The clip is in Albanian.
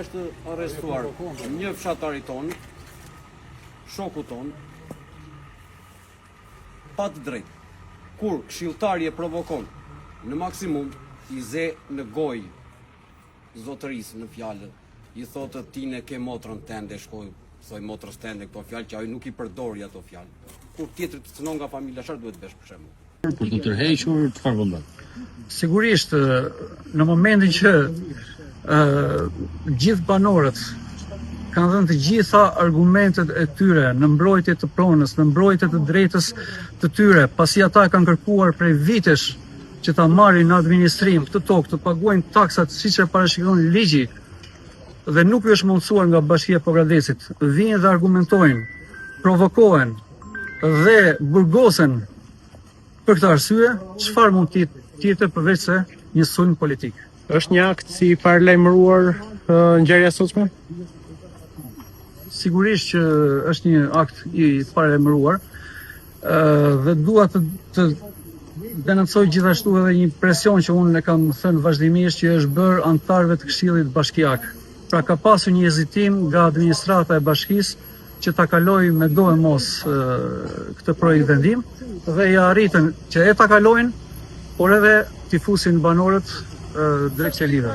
është arrestuar një fshatari ton, shoku ton, pa të drejtë. Kur këshilltari e provokon në maksimum, i ze në gojë zotërisë në fjalë, i thotë ti ne ke motrën tende, shkoj, thoj motrës tende këto fjalë që ai nuk i përdori ato fjalë. Kur tjetër të cënon nga familja, çfarë duhet bësh për shembull? Për të tërhequr, çfarë vënda? Sigurisht, në momentin që gjithë banorët kanë dhënë të gjitha argumentet e tyre në mbrojtje të pronës, në mbrojtje të drejtës të tyre, pasi ata kanë kërkuar prej vitesh që ta marrin në administrim këtë tokë, të paguajnë taksat siç e parashikon ligji, dhe nuk është mundësuar nga Bashkia e Pogradesit, vinë dhe argumentojnë, provokohen dhe burgosen për këtë arsye, çfarë mund të tjetër përveç se një sulm politik? Është një akt si i paralajmëruar ngjarja e sotme? Sigurisht që është një akt i paralajmëruar dhe dua të denoncoj gjithashtu edhe një presion që unë e kam thënë vazhdimisht që është bërë antarëve të Këshillit Bashkiak. Pra ka pasur një hezitim nga administrata e bashkisë që ta kalojë me do e mos këtë projekt vendim dhe ja arritën që e ta kalojnë, por edhe t'i fusin banorët drejt qelidhe.